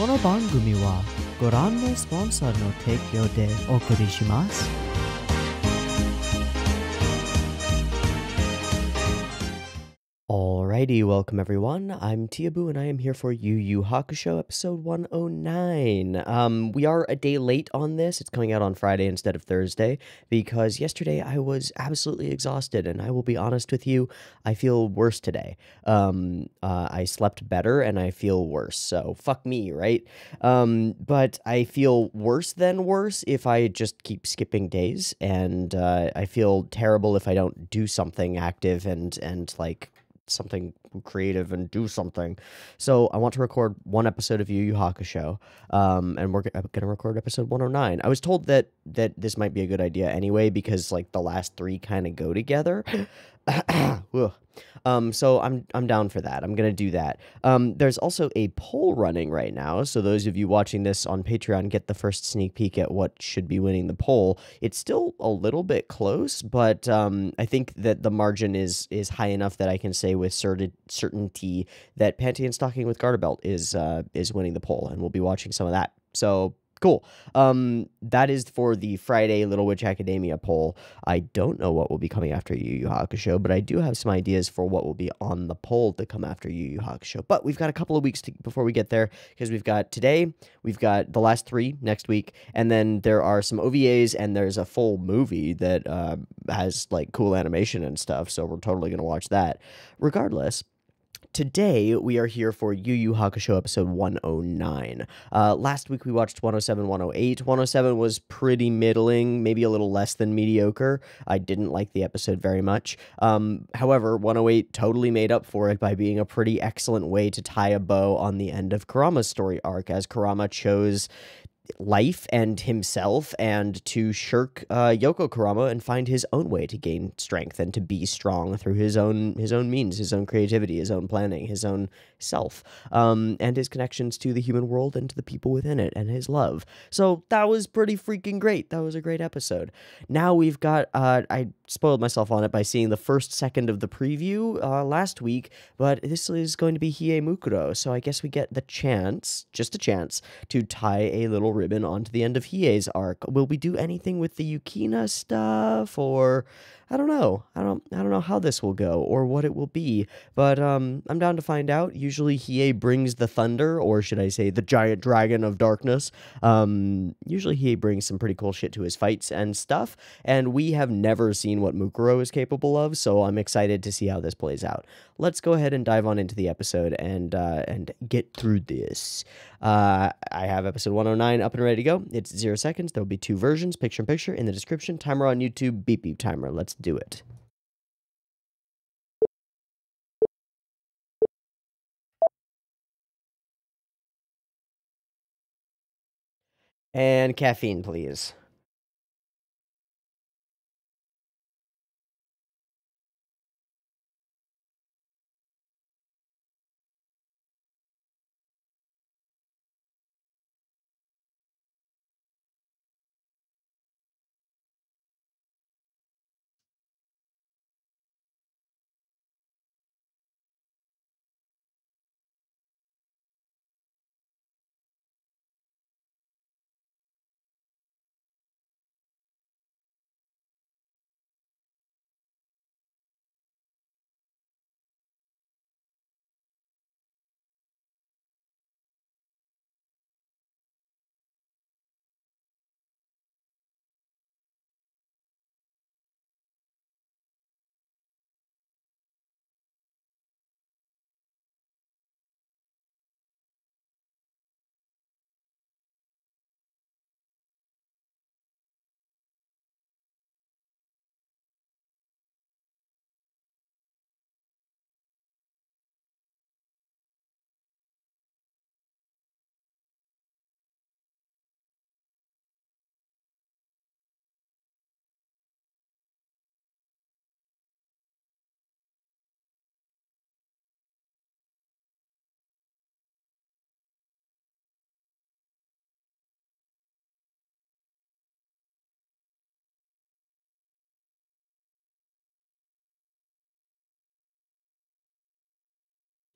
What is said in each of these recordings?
この番組はご覧のスポンサーの提供でお送りします。Alrighty, welcome everyone. I'm Teeaboo and I am here for Yu Hakusho episode 109. We are a day late on this. It's coming out on Friday instead of Thursday because yesterday I was absolutely exhausted, and I will be honest with you, I feel worse today. I slept better and I feel worse, so fuck me, right? But I feel worse than worse if I just keep skipping days, and I feel terrible if I don't do something active and like something creative and do something. So I want to record one episode of Yu Hakusho, and we're gonna record episode 109. I was told that this might be a good idea anyway because like the last three kind of go together. So I'm down for that. I'm gonna do that. There's also a poll running right now, so those of you watching this on Patreon get the first sneak peek at what should be winning the poll. It's still a little bit close, but I think that the margin is high enough that I can say with certainty that Panty and Stocking with Garter Belt is winning the poll, and we'll be watching some of that. So cool. That is for the Friday Little Witch Academia poll. I don't know what will be coming after Yu Yu Hakusho, but I do have some ideas for what will be on the poll to come after Yu Yu Hakusho. But we've got a couple of weeks before we get there, because we've got today, we've got the last three next week, and then there are some OVAs, and there's a full movie that has like cool animation and stuff, so we're totally going to watch that. Regardless, today, we are here for Yu Yu Hakusho episode 109. Last week, we watched 107, 108. 107 was pretty middling, maybe a little less than mediocre. I didn't like the episode very much. However, 108 totally made up for it by being a pretty excellent way to tie a bow on the end of Kurama's story arc, as Kurama chose life and himself and to shirk Yoko Kurama and find his own way to gain strength and to be strong through his own means, his own creativity, his own planning, his own self, and his connections to the human world and to the people within it, and his love. So that was pretty freaking great. That was a great episode. Now we've got I spoiled myself on it by seeing the first second of the preview last week, but this is going to be Hiei Mukuro, so I guess we get the chance, just a chance, to tie a little ribbon onto the end of Hiei's arc. Will we do anything with the Yukina stuff, or I don't know. I don't know how this will go or what it will be, but I'm down to find out. Usually Hiei brings the thunder, or should I say the giant dragon of darkness. Usually Hiei brings some pretty cool shit to his fights and stuff, and we have never seen what Mukuro is capable of, so I'm excited to see how this plays out. Let's go ahead and dive on into the episode and get through this. I have episode 109 up and ready to go. It's 0 seconds. There will be two versions, picture-in-picture, in the description. Timer on YouTube, beep beep timer. Let's do it. And caffeine, please.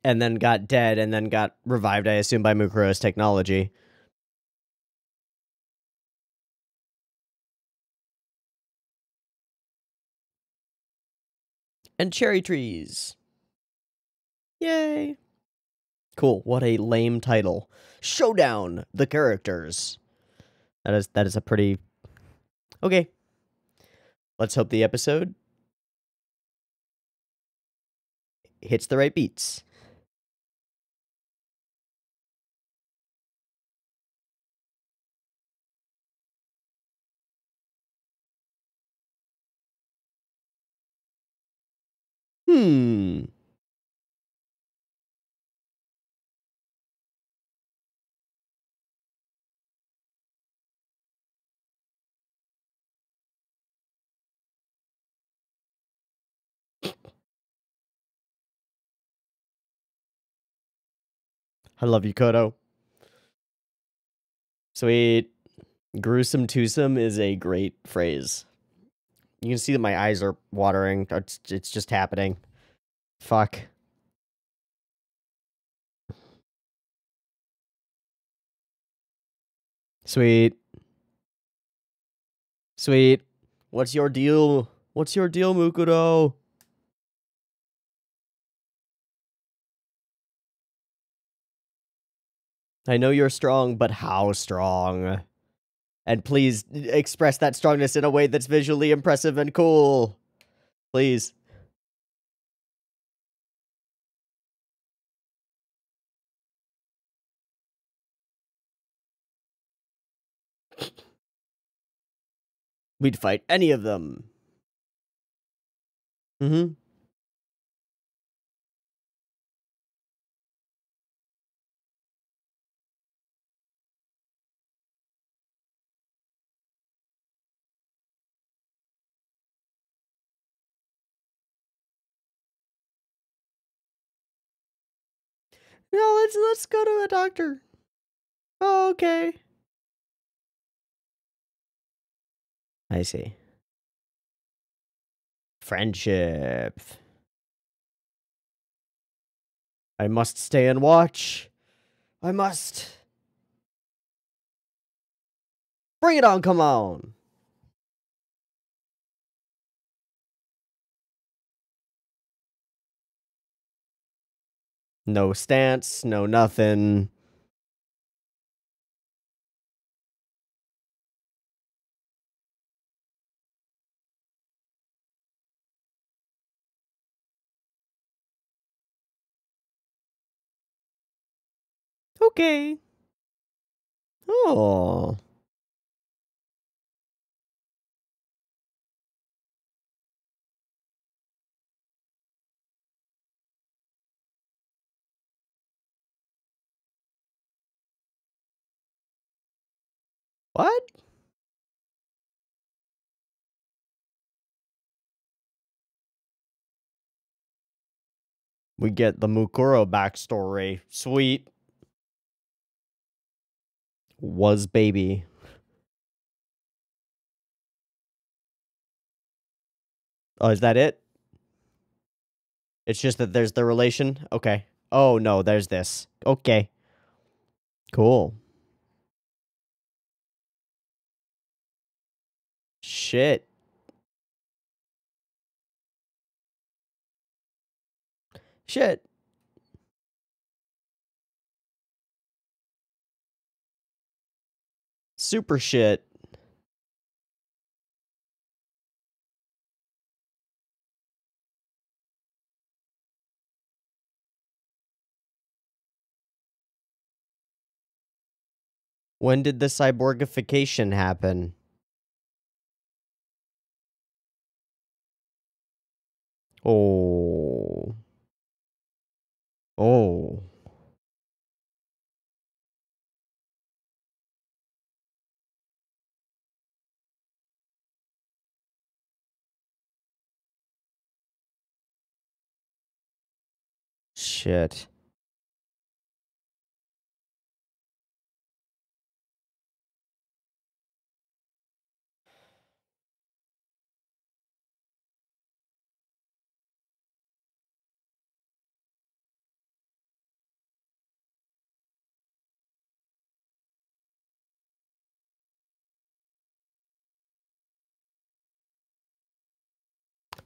and then got dead, and then got revived, I assume, by Mukuro's technology. And cherry trees. Yay. Cool. What a lame title. Showdown, the characters. That is a pretty... Okay. Let's hope the episode hits the right beats. Hmm. I love you, Kodo. Sweet. Gruesome twosome is a great phrase. You can see that my eyes are watering. It's just happening. Fuck. Sweet. Sweet. What's your deal? What's your deal, Mukuro? I know you're strong, but how strong? And please express that strongness in a way that's visually impressive and cool. Please. We'd fight any of them. Mm-hmm. No, let's go to a doctor. Oh, okay. I see. Friendship. I must stay and watch. I must. Bring it on, come on. No stance, no nothing. Okay. Oh. What? We get the Mukuro backstory. Sweet. Was baby. Oh, is that it? It's just that there's the relation? Okay. Oh, no, there's this. Okay. Cool. Shit. Shit. Super shit. When did the cyborgification happen? Oh. Oh. Shit.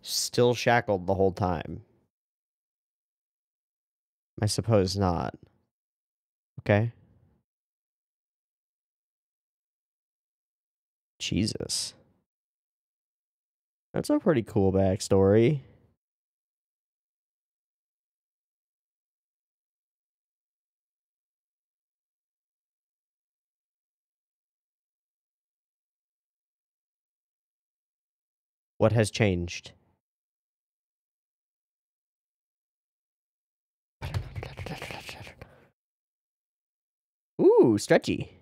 Still shackled the whole time. I suppose not. Okay. Jesus. That's a pretty cool backstory. What has changed? Ooh, stretchy.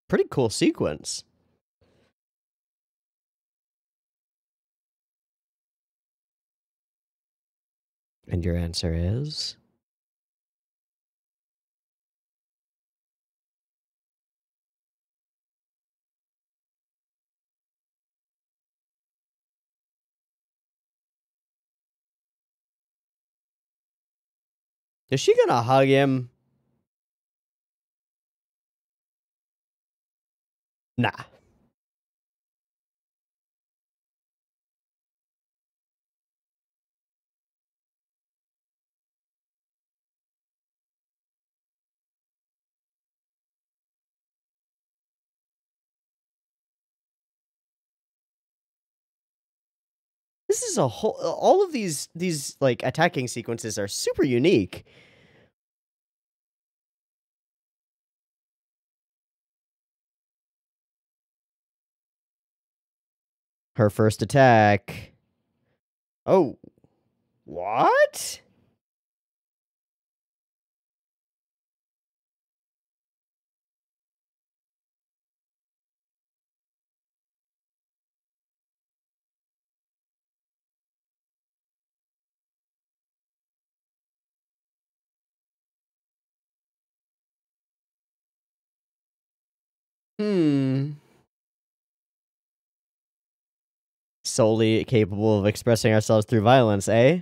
Pretty cool sequence. And your answer is? Is she gonna hug him? Nah. This is a whole. All of these like attacking sequences are super unique. Her first attack. Oh, what? Hmm. Solely capable of expressing ourselves through violence, eh?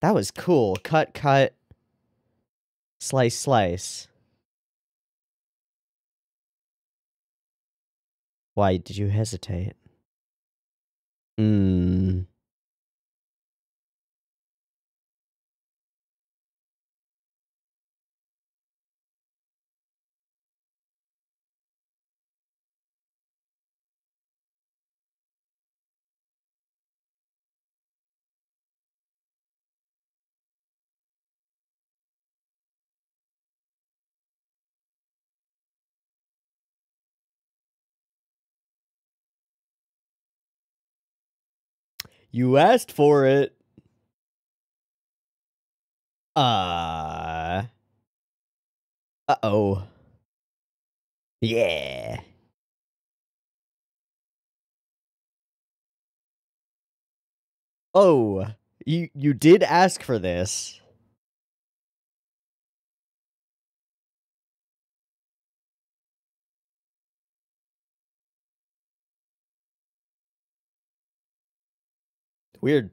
That was cool. Cut, cut, slice, slice. Why did you hesitate? Hmm. You asked for it. Uh-oh. Yeah. Oh, you did ask for this. Weird.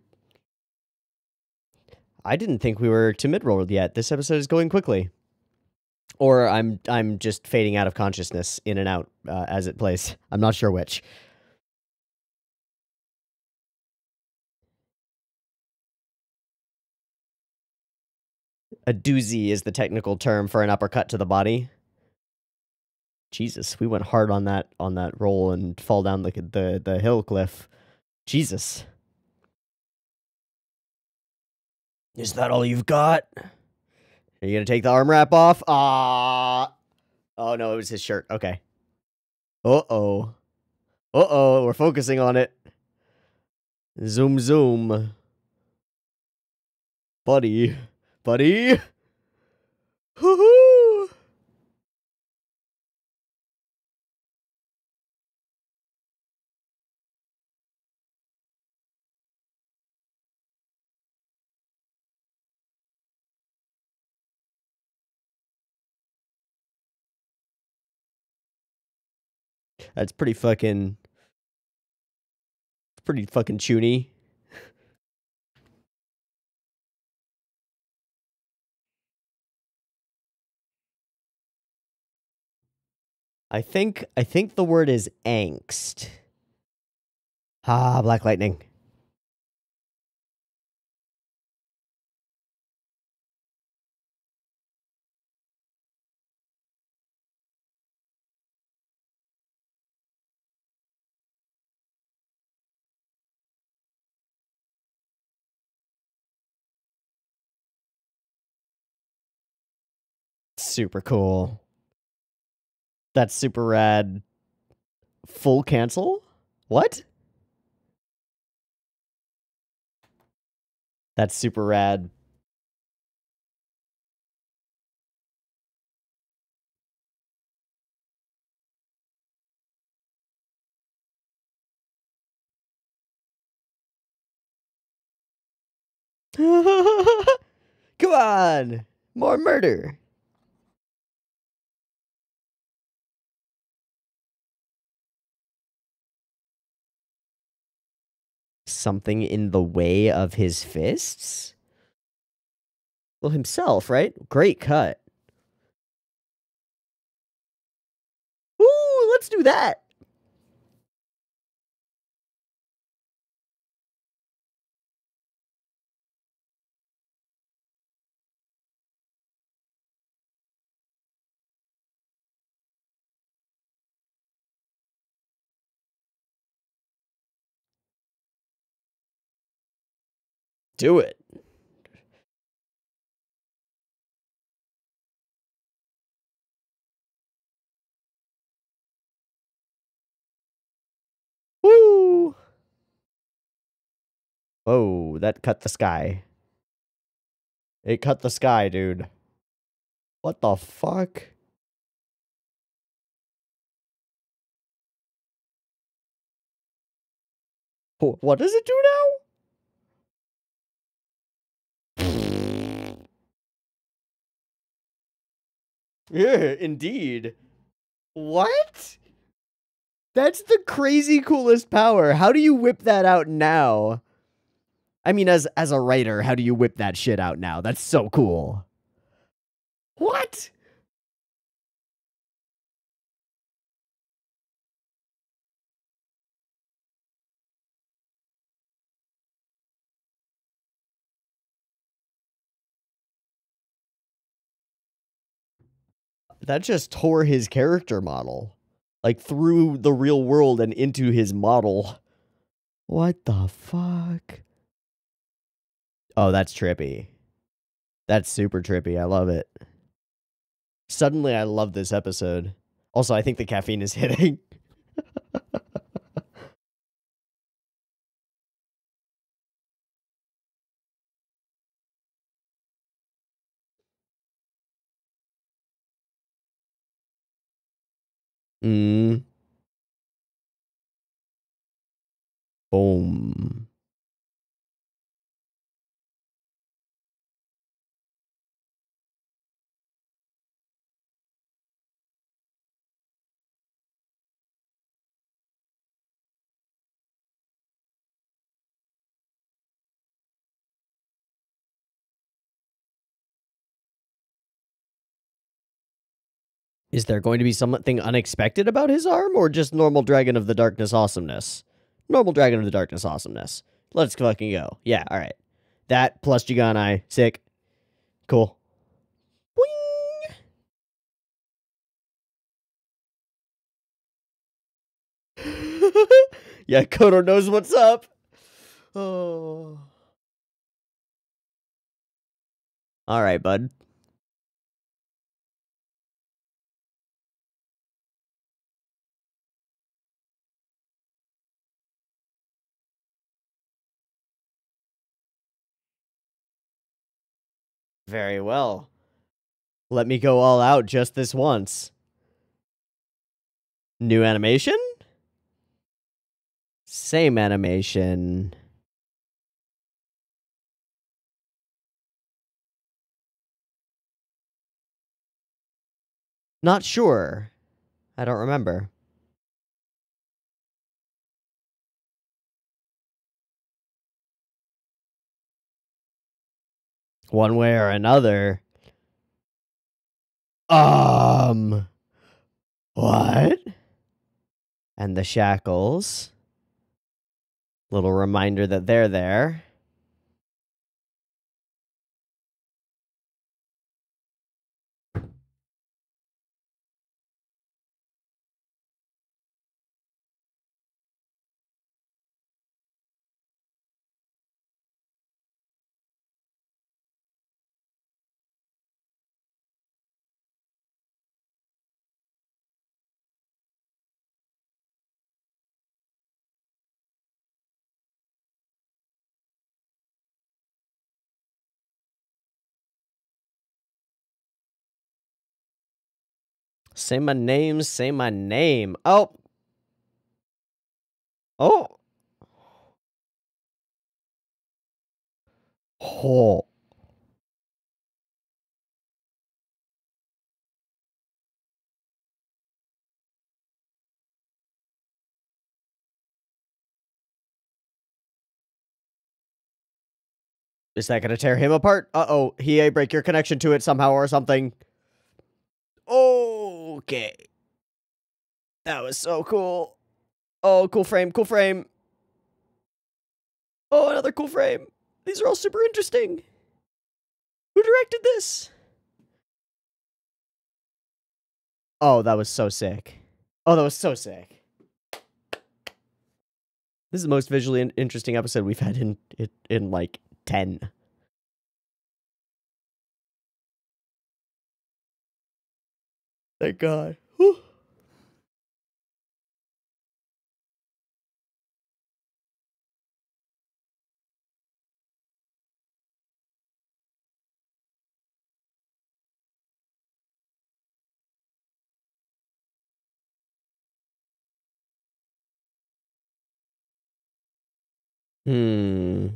I didn't think we were to mid-roll yet. This episode is going quickly. Or I'm just fading out of consciousness in and out as it plays. I'm not sure which. A doozy is the technical term for an uppercut to the body. Jesus, we went hard on that roll and fall down the hill cliff. Jesus. Is that all you've got? Are you gonna take the arm wrap off? Ah. Oh no, it was his shirt. Okay. Uh-oh. Uh-oh, we're focusing on it. Zoom zoom. Buddy. Buddy. Hoo-hoo. That's pretty fucking chuny. I think the word is angst. Ah, Black Lightning. Super cool. That's super rad. Full cancel? What? That's super rad. Come on! More murder! Something in the way of his fists? Well, himself, right? Great cut. Ooh, let's do that! Do it. Woo! Oh, that cut the sky. It cut the sky, dude. What the fuck? What does it do now? Yeah, indeed. What? That's the crazy coolest power. How do you whip that out now? I mean, as a writer, how do you whip that shit out now? That's so cool. What? That just tore his character model. Like through the real world and into his model. What the fuck? Oh, that's trippy. That's super trippy. I love it. Suddenly, I love this episode. Also, I think the caffeine is hitting. Mm. Boom. Is there going to be something unexpected about his arm, or just normal Dragon of the Darkness awesomeness? Normal Dragon of the Darkness awesomeness. Let's fucking go. Yeah, alright. That plus Jiganai. Sick. Cool. Boing! Yeah, Kodo knows what's up. Oh. Alright, bud. Very well. Let me go all out just this once. New animation? Same animation. Not sure. I don't remember. One way or another. What? And the shackles. Little reminder that they're there. Say my name, say my name. Oh. Oh. Oh. Is that gonna tear him apart? Uh-oh. He break your connection to it somehow or something. Okay. That was so cool. Oh, cool frame, cool frame. Oh, another cool frame. These are all super interesting. Who directed this? Oh, that was so sick. Oh, that was so sick. This is the most visually interesting episode we've had in like 10. Thank God. Whew. Hmm.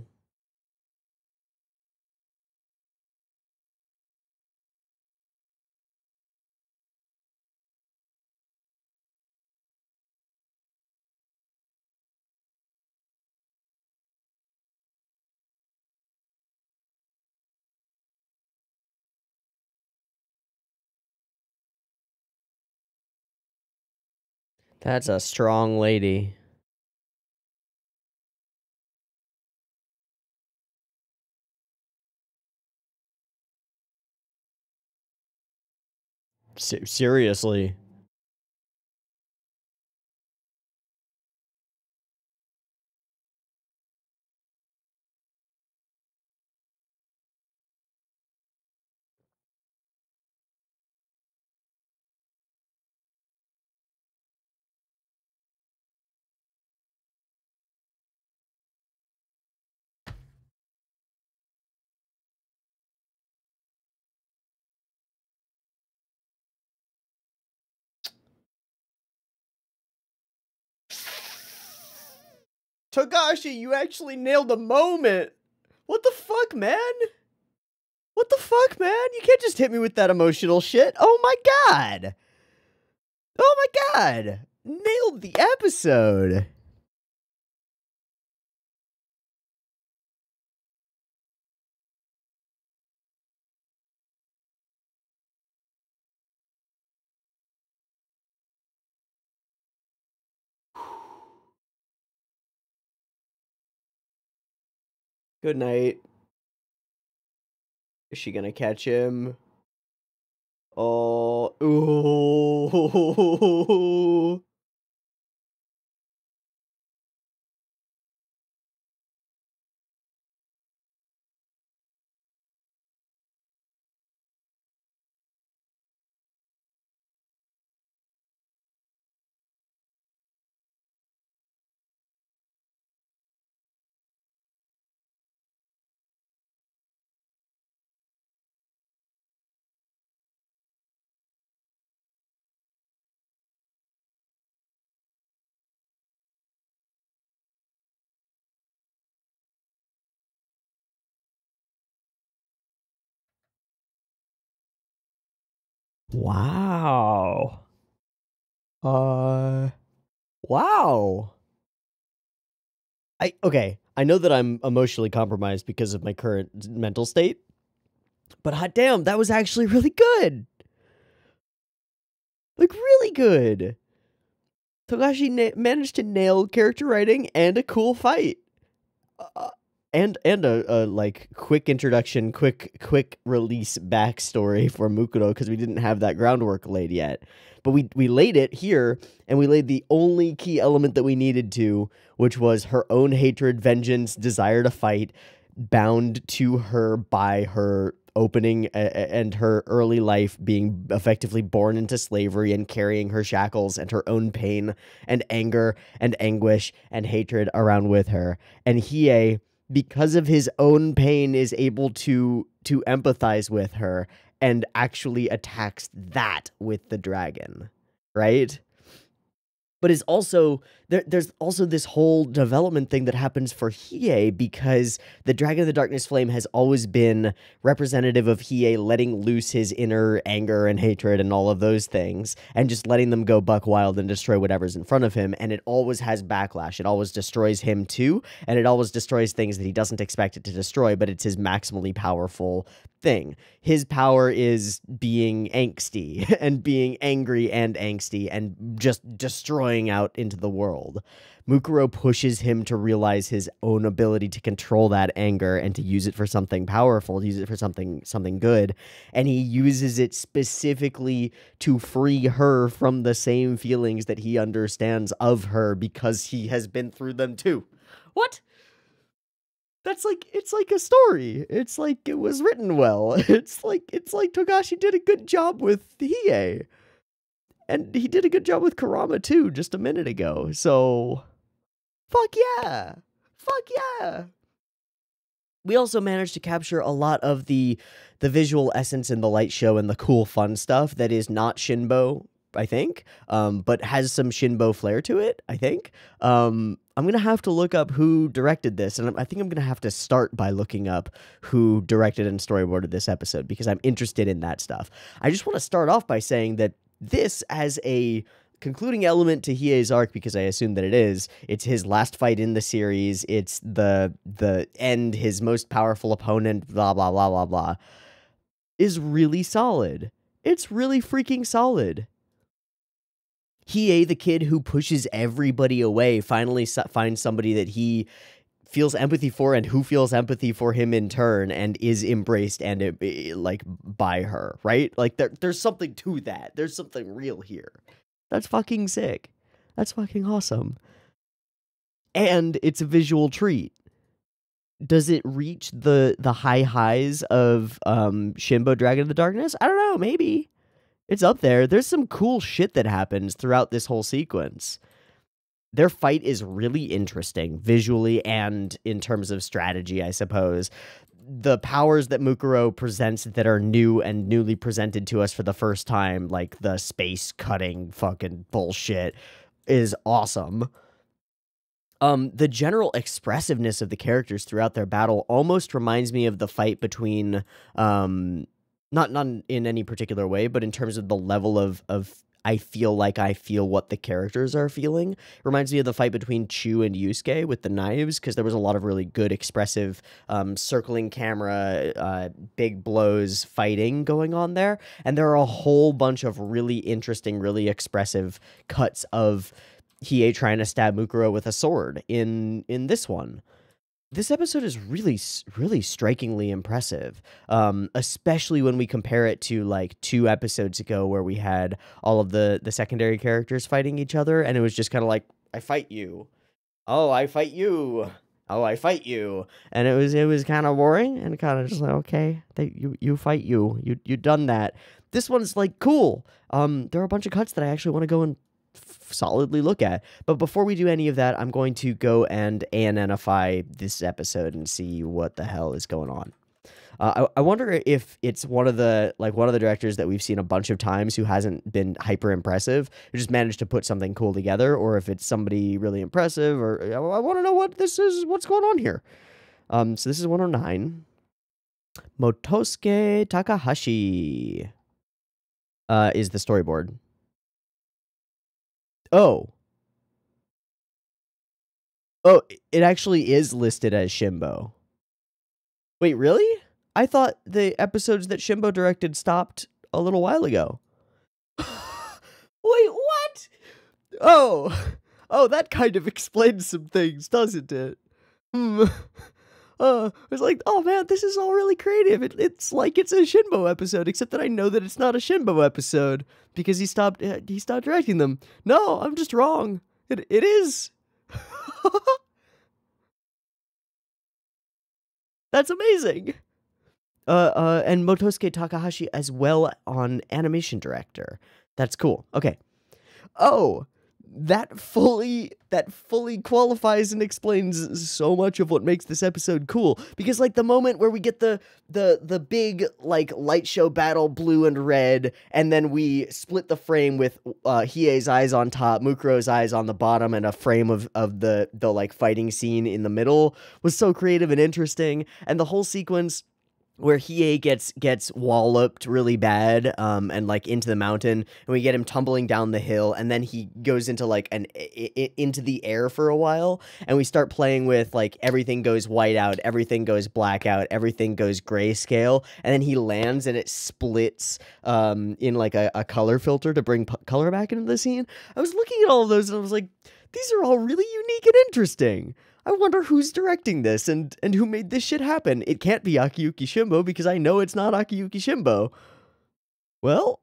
That's a strong lady. Seriously. Togashi, you actually nailed the moment. What the fuck, man? What the fuck, man? You can't just hit me with that emotional shit. Oh my god. Oh my god. Nailed the episode. Good night. Is she gonna catch him? Oh, ooh. Wow. Wow. Okay. I know that I'm emotionally compromised because of my current mental state, But hot damn, that was actually really good. Like, really good. Togashi managed to nail character writing and a cool fight. And a like quick introduction, quick release backstory for Mukuro, because we didn't have that groundwork laid yet. But we laid it here, and we laid the only key element that we needed to, which was her own hatred, vengeance, desire to fight, bound to her by her opening and her early life being effectively born into slavery and carrying her shackles and her own pain and anger and anguish and hatred around with her. And Hiei, because of his own pain, is able to empathize with her and actually attacks that with the dragon, right? But is also there's also this whole development thing that happens for Hiei, because the Dragon of the Darkness Flame has always been representative of Hiei letting loose his inner anger and hatred and all of those things, and just letting them go buck wild and destroy whatever's in front of him. And it always has backlash. It always destroys him too, and it always destroys things that he doesn't expect it to destroy, but it's his maximally powerful thing. His power is being angsty and being angry and angsty and just destroying out into the world. Mukuro pushes him to realize his own ability to control that anger and to use it for something powerful, to use it for something good, and he uses it specifically to free her from the same feelings that he understands of her, because he has been through them too. What? That's like, it's like a story. It's like it was written well. It's like Togashi did a good job with Hiei. And he did a good job with Kurama too, just a minute ago. So, fuck yeah. Fuck yeah. We also managed to capture a lot of the visual essence in the light show and the cool fun stuff that is not Shinbo, I think, but has some Shinbo flair to it, I think. I'm going to have to look up who directed this, and I think I'm going to have to start by looking up who directed and storyboarded this episode, because I'm interested in that stuff. I just want to start off by saying that this, as a concluding element to Hiei's arc, because I assume that it's his last fight in the series, it's the end, his most powerful opponent, blah, blah, blah, blah, blah, is really solid. It's really freaking solid. Hiei, the kid who pushes everybody away, finally finds somebody that he feels empathy for and who feels empathy for him in turn, and is embraced and like by her, right? Like there's something to that. There's something real here. That's fucking sick. That's fucking awesome. And it's a visual treat. Does it reach the high highs of Shinbo Dragon of the Darkness? I don't know, maybe. It's up there. There's some cool shit that happens throughout this whole sequence. Their fight is really interesting, visually and in terms of strategy, I suppose. The powers that Mukuro presents that are new and newly presented to us for the first time, like the space-cutting fucking bullshit, is awesome. The general expressiveness of the characters throughout their battle almost reminds me of the fight between... Not in any particular way, but in terms of the level of I feel what the characters are feeling. It reminds me of the fight between Chu and Yusuke with the knives, because there was a lot of really good, expressive, circling camera, big blows fighting going on there. And there are a whole bunch of really interesting, really expressive cuts of Hiei trying to stab Mukuro with a sword in this one. This episode is really, really strikingly impressive, especially when we compare it to like 2 episodes ago, where we had all of the secondary characters fighting each other, and it was just kind of like, I fight you. Oh, I fight you. Oh, I fight you. And it was kind of boring and kind of just like, okay, you fight you. You done that. This one's like cool. There are a bunch of cuts that I actually want to go and solidly look at. But before we do any of that, I'm going to go and ANNify this episode and see what the hell is going on. I wonder if it's one of the directors that we've seen a bunch of times who hasn't been hyper impressive, who just managed to put something cool together, or if it's somebody really impressive, or I want to know what's going on here. So this is 109. Motosuke Takahashi is the storyboard. Oh, it actually is listed as Shinbo. Wait, really? I thought the episodes that Shimbo directed stopped a little while ago. Wait, what? Oh, that kind of explains some things, doesn't it? Hmm. It's like, oh man, this is all really creative. It's like it's a Shinbo episode, except that I know that it's not a Shinbo episode because he stopped directing them. No, I'm just wrong. It is. That's amazing. And Motosuke Takahashi as well on animation director. That's cool. Okay. Oh, that fully qualifies and explains so much of what makes this episode cool. Because like the moment where we get the big like light show battle, blue and red, and then we split the frame with Hiei's eyes on top, Mukuro's eyes on the bottom, and a frame of the like fighting scene in the middle was so creative and interesting. And the whole sequence where Hiei gets walloped really bad, and like into the mountain, and we get him tumbling down the hill, and then he goes into like into the air for a while, and we start playing with like everything goes white out, everything goes black out, everything goes grayscale, and then he lands and it splits in like a color filter to bring color back into the scene. I was looking at all of those and I was like, these are all really unique and interesting. I wonder who's directing this and who made this shit happen. It can't be Akiyuki Shimbo because I know it's not Akiyuki Shimbo. Well,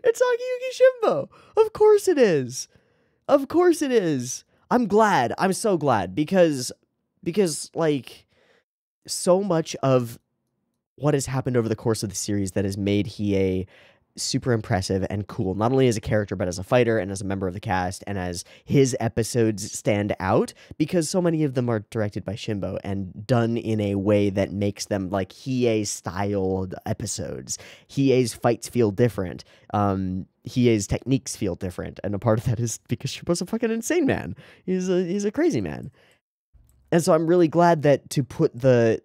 it's Akiyuki Shimbo. Of course it is. Of course it is. I'm glad. I'm so glad because like so much of what has happened over the course of the series that has made Hiei super impressive and cool, not only as a character, but as a fighter and as a member of the cast, and as his episodes stand out, because so many of them are directed by Shimbo and done in a way that makes them like Hiei-styled episodes. Hiei's fights feel different. Hiei's techniques feel different, and a part of that is because Shimbo's a fucking insane man. He's a crazy man. And so I'm really glad that to put the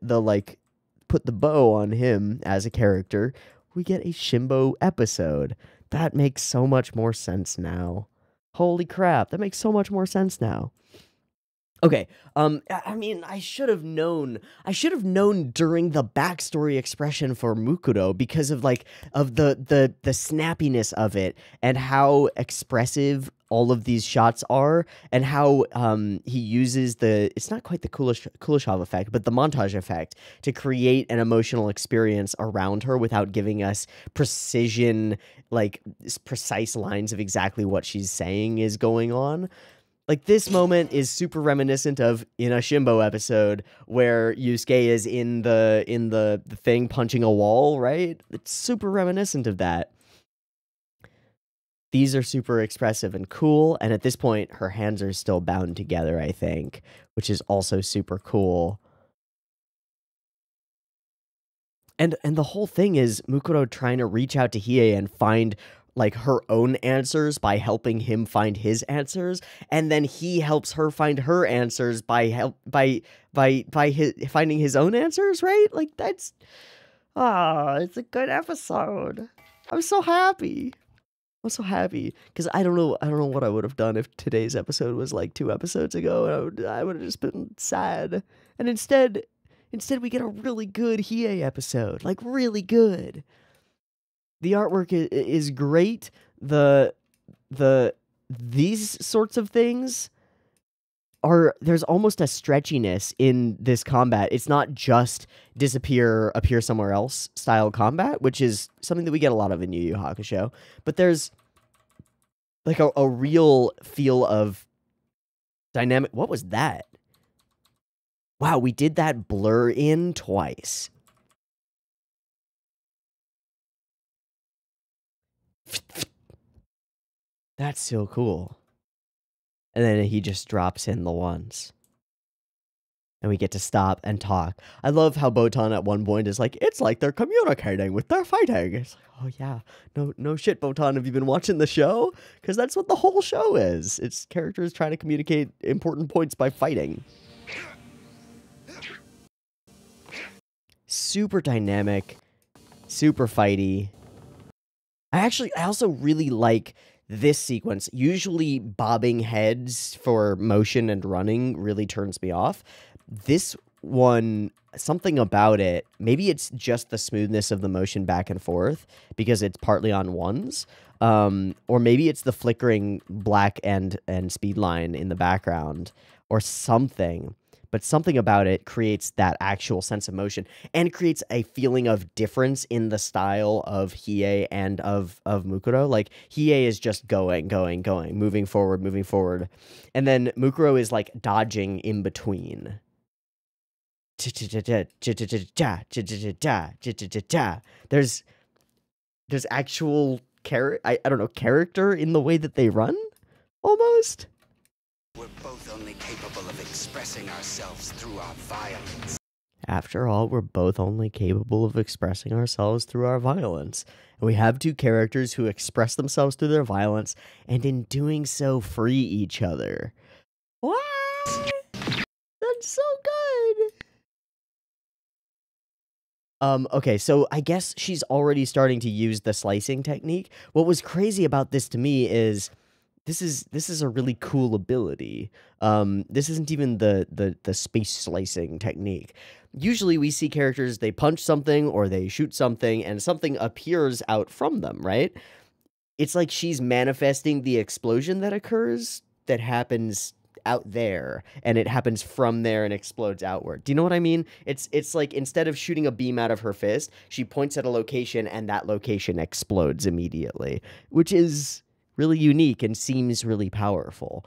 bow on him as a character, we get a Shimbo episode. That makes so much more sense now. Holy crap, that makes so much more sense now. Okay, I mean, I should have known during the backstory expression for Mukuro because of the snappiness of it and how expressive all of these shots are, and how he uses it's not quite the Kuleshov effect, but the montage effect to create an emotional experience around her without giving us precision, like precise lines of exactly what she's saying is going on. Like, this moment is super reminiscent of in a Shimbo episode where Yusuke is in the thing punching a wall, right? It's super reminiscent of that. These are super expressive and cool, and at this point, her hands are still bound together, I think, which is also super cool. And the whole thing is Mukuro trying to reach out to Hiei and find like her own answers by helping him find his answers, and then he helps her find her answers by finding his own answers, right? Like, that's it's a good episode. I'm so happy. I'm so happy because I don't know what I would have done if today's episode was like 2 episodes ago. I would have just been sad. And instead we get a really good Hiei episode, like really good. The artwork is great. These sorts of things there's almost a stretchiness in this combat. It's not just disappear, appear somewhere else style combat, which is something that we get a lot of in Yu Hakusho. But there's like a real feel of dynamic. What was that? Wow, we did that blur in twice. That's so cool. And then he just drops in the ones. And we get to stop and talk. I love how Botan at one point is like, it's like they're communicating with their fighting. It's like, oh yeah, no shit, Botan, have you been watching the show? Because that's what the whole show is. It's characters trying to communicate important points by fighting. Super dynamic, super fighty. I also really like this sequence. Usually bobbing heads for motion and running really turns me off. This one, something about it, maybe it's just the smoothness of the motion back and forth because it's partly on ones. Or maybe it's the flickering black and speed line in the background or something. But something about it creates that actual sense of motion and creates a feeling of difference in the style of Hiei and of Mukuro. Like, Hiei is just going, moving forward. And then Mukuro is, like, dodging in between. There's actual I don't know, character in the way that they run, almost. We're both only capable of expressing ourselves through our violence. After all, we're both only capable of expressing ourselves through our violence. And we have two characters who express themselves through their violence, and in doing so, free each other. What? That's so good. Okay, so I guess she's already starting to use the slicing technique. What was crazy about this to me is this is a really cool ability. This isn't even the space slicing technique. Usually we see characters, they punch something or they shoot something and something appears out from them, right? It's like she's manifesting the explosion that occurs that happens out there, and it happens from there and explodes outward. Do you know what I mean? It's like instead of shooting a beam out of her fist, she points at a location and that location explodes immediately, which is really unique and seems really powerful.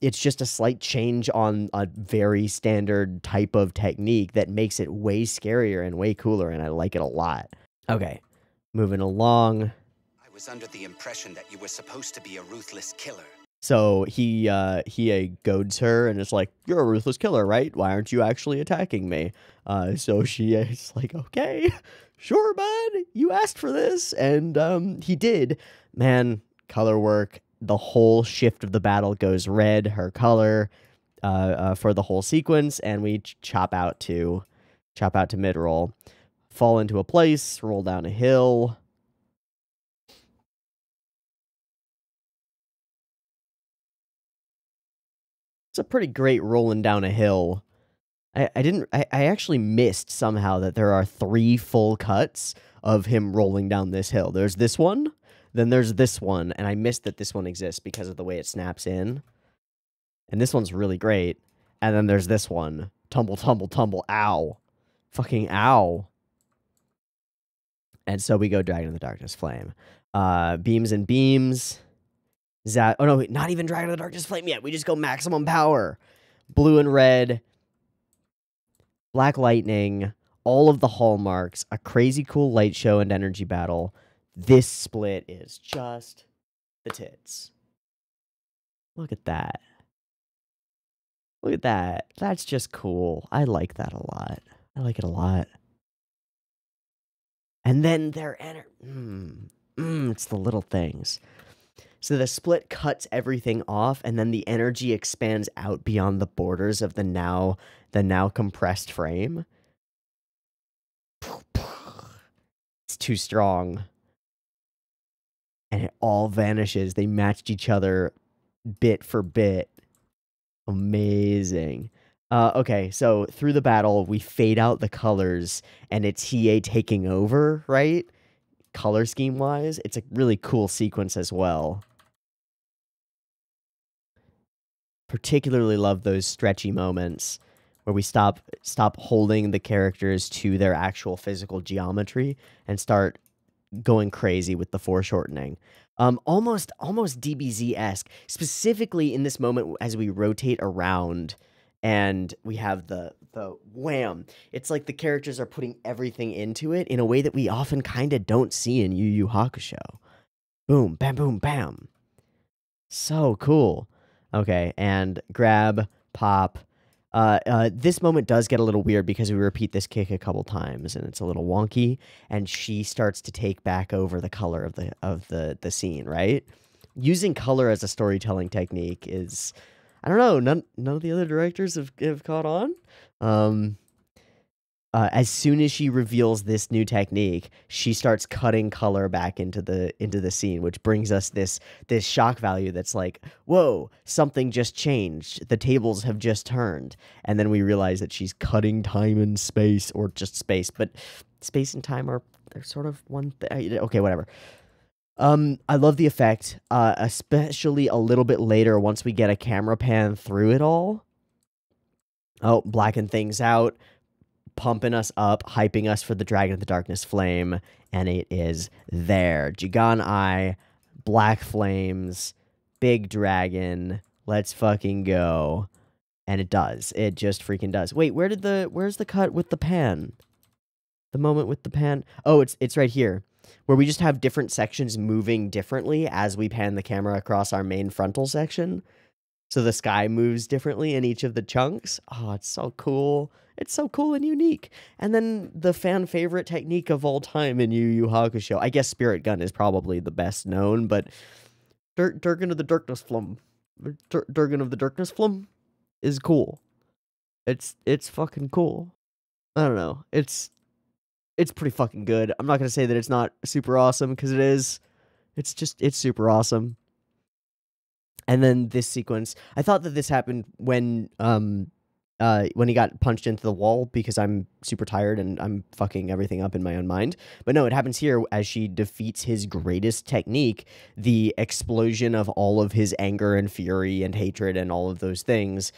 It's just a slight change on a very standard type of technique that makes it way scarier and way cooler, and I like it a lot. Okay, moving along. I was under the impression that you were supposed to be a ruthless killer. So he goads her and is like, "You're a ruthless killer, right? Why aren't you actually attacking me?" So she is like, "Okay, sure, bud. You asked for this." And he did. Man, color work. The whole shift of the battle goes red, her color, for the whole sequence, and we chop out to mid-roll. Fall into a place, roll down a hill. It's a pretty great rolling down a hill. I actually missed somehow that there are 3 full cuts of him rolling down this hill. There's this one, then there's this one, and I missed that this one exists because of the way it snaps in. And this one's really great. And then there's this one. Tumble, tumble, tumble, ow. Fucking ow. And so we go Dragon of the Darkness Flame. Beams and beams. Oh no, not even Dragon of the Darkness Flame yet. We just go maximum power. Blue and red. Black lightning. All of the hallmarks. A crazy cool light show and energy battle. This split is just the tits. Look at that. Look at that. That's just cool. I like that a lot. I like it a lot. And then their it's the little things. So the split cuts everything off, and then the energy expands out beyond the borders of the now compressed frame. It's too strong. And it all vanishes. They matched each other bit for bit. Amazing. Okay, so through the battle, we fade out the colors, and it's Hiei taking over, right? Color scheme-wise. It's a really cool sequence as well. Particularly love those stretchy moments where we stop holding the characters to their actual physical geometry and start going crazy with the foreshortening. Almost DBZ-esque, specifically in this moment as we rotate around and we have the wham. It's like the characters are putting everything into it in a way that we often kind of don't see in Yu Hakusho. Boom, bam, boom, bam. So cool. Okay, and grab, pop. This moment does get a little weird because we repeat this kick a couple times and it's a little wonky, and she starts to take back over the color of the scene, right? Using color as a storytelling technique is, I don't know, none of the other directors have caught on. as soon as she reveals this new technique, she starts cutting color back into the scene, which brings us this shock value that's like, whoa, something just changed. The tables have just turned. And then we realize that she's cutting time and space, or just space, but space and time they're sort of one thing. Okay, whatever. I love the effect, especially a little bit later once we get a camera pan through it all. Oh, blacken things out, pumping us up, hyping us for the Dragon of the Darkness Flame, and it is there. Jigan Eye, black flames, big dragon, let's fucking go. And it does. It just freaking does. Wait, where's the cut with the pan? The moment with the pan? Oh, it's right here, where we just have different sections moving differently as we pan the camera across our main frontal section. So the sky moves differently in each of the chunks. Oh, it's so cool. It's so cool and unique. And then the fan favorite technique of all time in Yu Hakusho. I guess Spirit Gun is probably the best known, but Durgan of the Darkness Flum. Durgan of the Darkness Flum is cool. It's fucking cool. I don't know. It's pretty fucking good. I'm not going to say that it's not super awesome, because it is. It's super awesome. And then this sequence, I thought that this happened when he got punched into the wall, because I'm super tired and I'm fucking everything up in my own mind. But no, it happens here as she defeats his greatest technique, the explosion of all of his anger and fury and hatred and all of those things,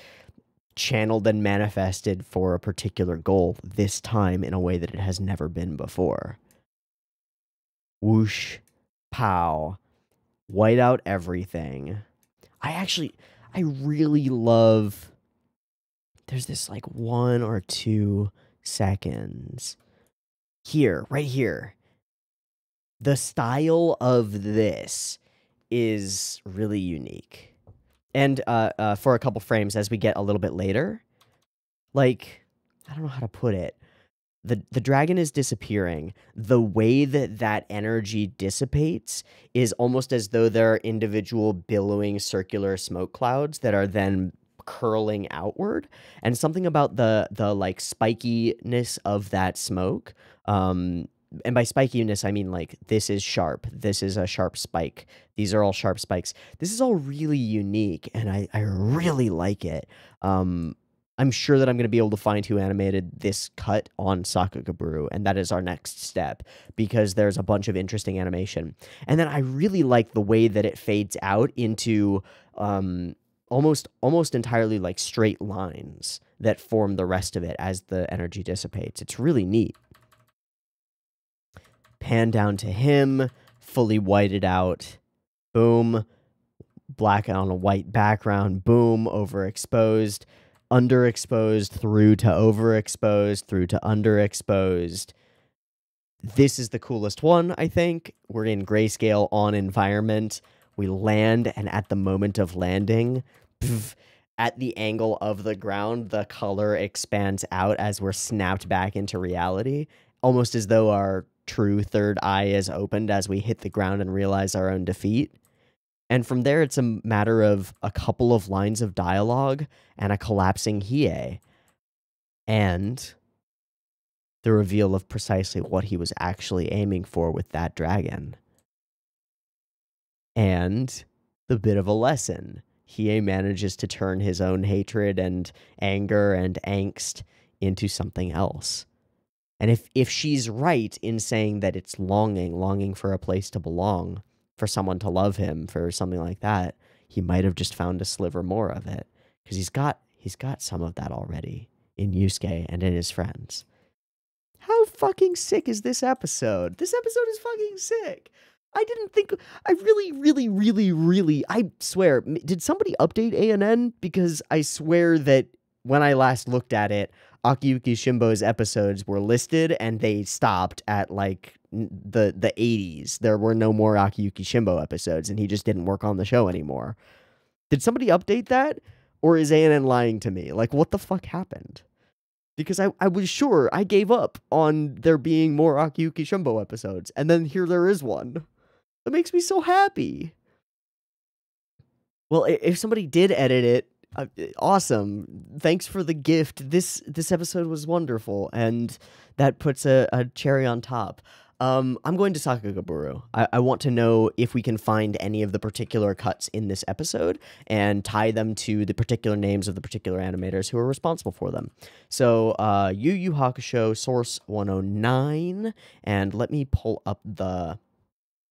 channeled and manifested for a particular goal, this time in a way that it has never been before. Whoosh, pow, white out everything. I really love, there's this like 1 or 2 seconds here, right here. The style of this is really unique. And for a couple frames as we get a little bit later, like, I don't know how to put it. The dragon is disappearing. The way that energy dissipates is almost as though there are individual billowing circular smoke clouds that are then curling outward. And something about the like spikiness of that smoke, and by spikiness I mean like, this is sharp, this is a sharp spike, these are all sharp spikes. This is all really unique, and I really like it. I'm sure that I'm going to be able to find who animated this cut on Sakagaburu, and that is our next step, because there's a bunch of interesting animation. And then I really like the way that it fades out into almost entirely like straight lines that form the rest of it as the energy dissipates. It's really neat. Pan down to him, fully whited out. Boom. Black on a white background. Boom. Overexposed. Underexposed through to overexposed, through to underexposed. This is the coolest one, I think. We're in grayscale on environment. We land, and at the moment of landing, at the angle of the ground, the color expands out as we're snapped back into reality, almost as though our true third eye is opened as we hit the ground and realize our own defeat. And from there, it's a matter of a couple of lines of dialogue and a collapsing Hiei, and the reveal of precisely what he was actually aiming for with that dragon. And the bit of a lesson. Hiei manages to turn his own hatred and anger and angst into something else. And if she's right in saying that it's longing for a place to belong, for someone to love him, for something like that, he might have just found a sliver more of it, because he's got some of that already in Yusuke and in his friends. How fucking sick is this episode? This episode is fucking sick. I didn't think, I really, I swear, did somebody update ANN? Because I swear that when I last looked at it, Akiyuki Shimbo's episodes were listed and they stopped at like the 80s. There were no more Akiyuki Shimbo episodes, and he just didn't work on the show anymore. Did somebody update that? Or is ANN lying to me? Like, what the fuck happened? Because I was sure I gave up on there being more Akiyuki Shimbo episodes, and then here there is one. That makes me so happy. Well, if somebody did edit it, Awesome. Thanks for the gift. This episode was wonderful, and that puts a cherry on top. I'm going to Sakagaburu. I want to know if we can find any of the particular cuts in this episode and tie them to the particular names of the particular animators who are responsible for them. So, Yu Yu Hakusho, Source 109, and let me pull up the...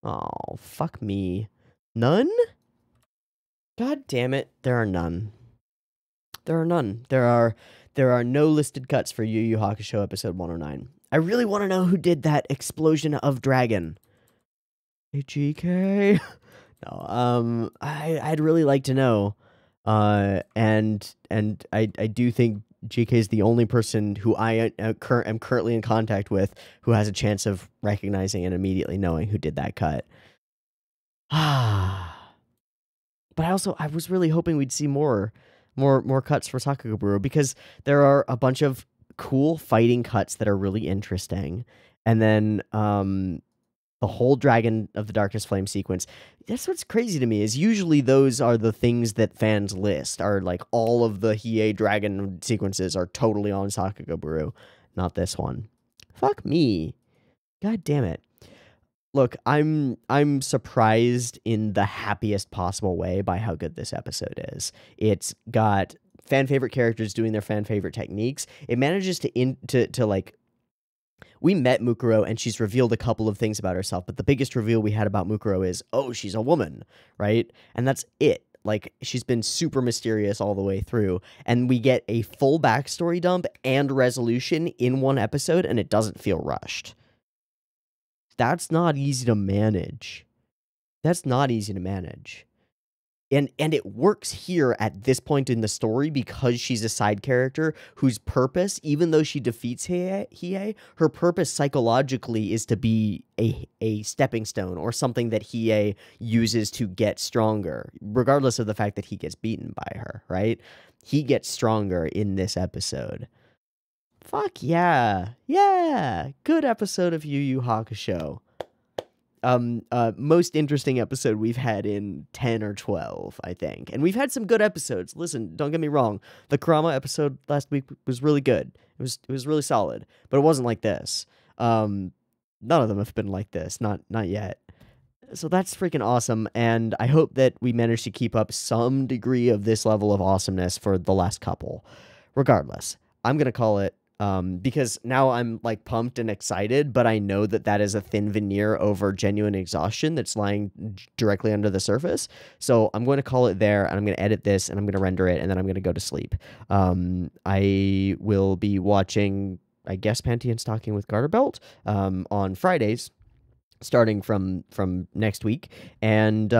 Oh, fuck me. None? God damn it, there are none. There are none. There are no listed cuts for Yu Yu Hakusho episode 109. I really want to know who did that explosion of dragon. Hey, GK. No, I'd really like to know. And I do think GK is the only person who I am currently in contact with who has a chance of recognizing and immediately knowing who did that cut. Ah. But I was really hoping we'd see more cuts for Sakagaburo, because there are a bunch of cool fighting cuts that are really interesting. And then the whole Dragon of the Darkness Flame sequence. That's what's crazy to me, is usually those are the things that fans list, are like all of the Hiei Dragon sequences are totally on Sakagaburo. Not this one. Fuck me. God damn it. Look, I'm surprised in the happiest possible way by how good this episode is. It's got fan favorite characters doing their fan favorite techniques. It manages to like, we met Mukuro and she's revealed a couple of things about herself, but the biggest reveal we had about Mukuro is, oh, she's a woman, right? And that's it. Like, she's been super mysterious all the way through, and we get a full backstory dump and resolution in one episode, and it doesn't feel rushed. That's not easy to manage. That's not easy to manage. And it works here at this point in the story because she's a side character whose purpose, even though she defeats Hiei, her purpose psychologically is to be a stepping stone or something that Hiei uses to get stronger, regardless of the fact that he gets beaten by her, right? He gets stronger in this episode. Fuck yeah. Yeah. Good episode of Yu Yu Hakusho. Most interesting episode we've had in 10 or 12, I think. And we've had some good episodes. Listen, don't get me wrong. The Kurama episode last week was really good. It was really solid, but it wasn't like this. None of them have been like this. Not yet. So that's freaking awesome, and I hope that we manage to keep up some degree of this level of awesomeness for the last couple. Regardless, I'm gonna call it, because now I'm like pumped and excited, but I know that that is a thin veneer over genuine exhaustion that's lying directly under the surface. So I'm going to call it there, and I'm going to edit this, and I'm going to render it, and then I'm going to go to sleep. I will be watching, I guess, Panty and Stocking with Garter Belt on Fridays, starting from next week, and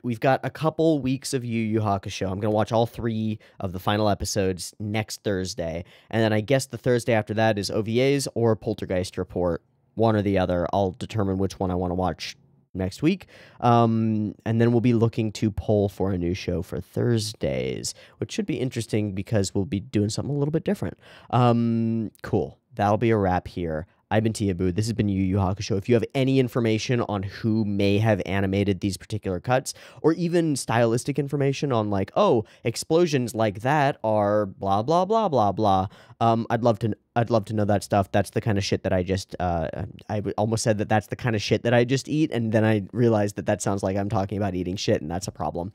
we've got a couple weeks of Yu Yu Hakusho. I'm going to watch all 3 of the final episodes next Thursday, and then I guess the Thursday after that is OVAs or Poltergeist Report, one or the other. I'll determine which one I want to watch next week, and then we'll be looking to poll for a new show for Thursdays, which should be interesting because we'll be doing something a little bit different. Cool. That'll be a wrap here. I've been Teeaboo. This has been Yu Yu Hakusho. If you have any information on who may have animated these particular cuts, or even stylistic information on like, oh, explosions like that are blah blah blah blah blah, I'd love to know that stuff. That's the kind of shit that I just I almost said that that's the kind of shit that I just eat, and then I realized that that sounds like I'm talking about eating shit, and that's a problem.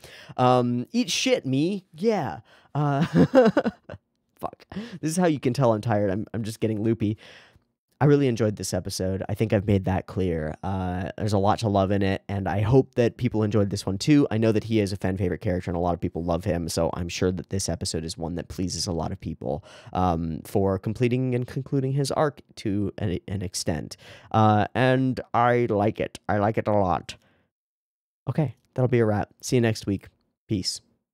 Eat shit, me, yeah. Fuck. This is how you can tell I'm tired. I'm just getting loopy. I really enjoyed this episode. I think I've made that clear. There's a lot to love in it, and I hope that people enjoyed this one too. I know that he is a fan favorite character, and a lot of people love him, so I'm sure that this episode is one that pleases a lot of people for completing and concluding his arc to an extent. And I like it. I like it a lot. Okay, that'll be a wrap. See you next week. Peace.